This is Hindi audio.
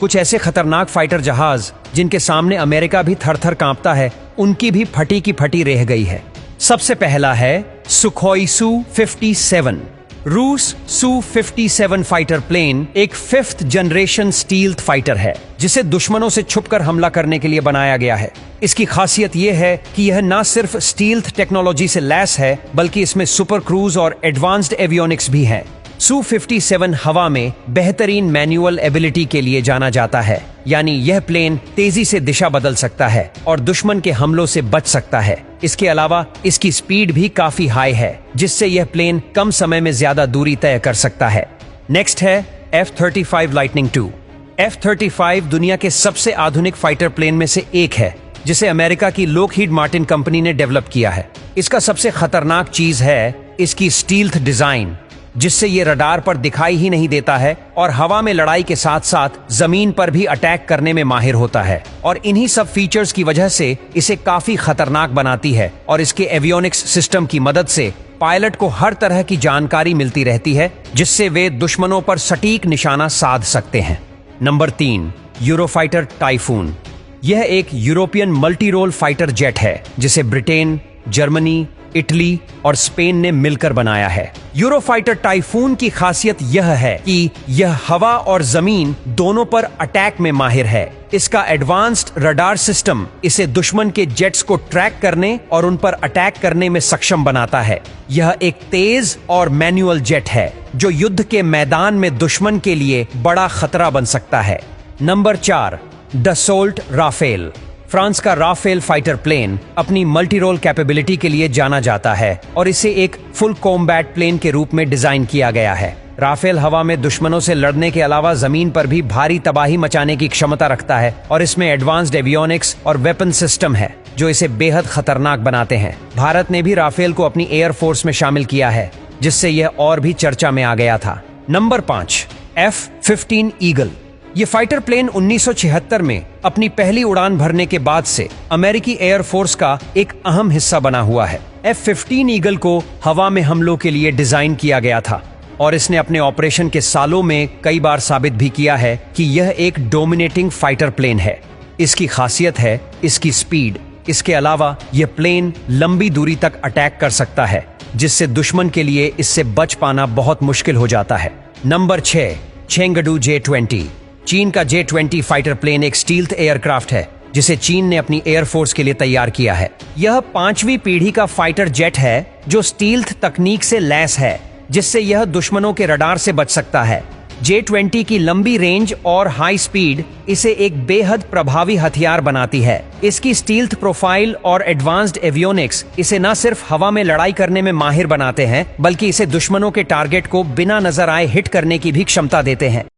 कुछ ऐसे खतरनाक फाइटर जहाज जिनके सामने अमेरिका भी थर थर कांपता है, उनकी भी फटी की फटी रह गई है। सबसे पहला है सुखोई Su-57। रूस Su-57 फाइटर प्लेन एक 5th जनरेशन स्टील्थ फाइटर है जिसे दुश्मनों से छुपकर हमला करने के लिए बनाया गया है। इसकी खासियत यह है कि यह न सिर्फ स्टील्थ टेक्नोलॉजी से लैस है बल्कि इसमें सुपर क्रूज और एडवांस्ड एवियोनिक्स भी है। Su-57 हवा में बेहतरीन मैनुअल एबिलिटी के लिए जाना जाता है, यानी यह प्लेन तेजी से दिशा बदल सकता है और दुश्मन के हमलों से बच सकता है। इसके अलावा इसकी स्पीड भी काफी हाई है, जिससे यह प्लेन कम समय में ज्यादा दूरी तय कर सकता है। नेक्स्ट है F-35 लाइटनिंग II। F-35 दुनिया के सबसे आधुनिक फाइटर प्लेन में से एक है, जिसे अमेरिका की लॉकहीड मार्टिन कंपनी ने डेवलप किया है। इसका सबसे खतरनाक चीज है इसकी स्टील्थ डिजाइन, जिससे ये रडार पर दिखाई ही नहीं देता है और हवा में लड़ाई के साथ साथ जमीन पर भी अटैक करने में माहिर होता है। और इन्हीं सब फीचर्स की वजह से इसे काफी खतरनाक बनाती है और इसके एवियोनिक्स सिस्टम की मदद से पायलट को हर तरह की जानकारी मिलती रहती है, जिससे वे दुश्मनों पर सटीक निशाना साध सकते हैं। Number 3, Eurofighter Typhoon. यह एक European multi role fighter jet है जिसे ब्रिटेन, जर्मनी, इटली और स्पेन ने मिलकर बनाया है। यूरोफाइटर टाइफून की खासियत यह है कि यह हवा और जमीन दोनों पर अटैक में माहिर है। इसका एडवांस्ड रडार सिस्टम इसे दुश्मन के जेट्स को ट्रैक करने और उन पर अटैक करने में सक्षम बनाता है। यह एक तेज और मैनुअल जेट है जो युद्ध के मैदान में दुश्मन के लिए बड़ा खतरा बन सकता है। Number 4, Dassault Rafale. फ्रांस का राफेल फाइटर प्लेन अपनी मल्टी रोल कैपेबिलिटी के लिए जाना जाता है और इसे एक फुल कॉम्बैट प्लेन के रूप में डिजाइन किया गया है। राफेल हवा में दुश्मनों से लड़ने के अलावा जमीन पर भी भारी तबाही मचाने की क्षमता रखता है और इसमें एडवांस्ड एवियोनिक्स और वेपन सिस्टम है जो इसे बेहद खतरनाक बनाते हैं। भारत ने भी राफेल को अपनी एयर फोर्स में शामिल किया है, जिससे यह और भी चर्चा में आ गया था। Number 5, F-15 eagle. ये फाइटर प्लेन 1976 में अपनी पहली उड़ान भरने के बाद से अमेरिकी एयर फोर्स का एक अहम हिस्सा बना हुआ है। F-15 ईगल को हवा में हमलों के लिए डिजाइन किया गया था और इसने अपने ऑपरेशन के सालों में कई बार साबित भी किया है कि यह एक डोमिनेटिंग फाइटर प्लेन है। इसकी खासियत है इसकी स्पीड। इसके अलावा यह प्लेन लंबी दूरी तक अटैक कर सकता है, जिससे दुश्मन के लिए इससे बच पाना बहुत मुश्किल हो जाता है। Number 6, Chengdu J-20। चीन का J-20 फाइटर प्लेन एक स्टील्थ एयरक्राफ्ट है जिसे चीन ने अपनी एयरफोर्स के लिए तैयार किया है। यह 5वीं पीढ़ी का फाइटर जेट है जो स्टील्थ तकनीक से लैस है, जिससे यह दुश्मनों के रडार से बच सकता है। J-20 की लंबी रेंज और हाई स्पीड इसे एक बेहद प्रभावी हथियार बनाती है। इसकी स्टील्थ प्रोफाइल और एडवांस्ड एवियोनिक्स इसे न सिर्फ हवा में लड़ाई करने में माहिर बनाते हैं, बल्कि इसे दुश्मनों के टारगेट को बिना नजर आए हिट करने की भी क्षमता देते हैं।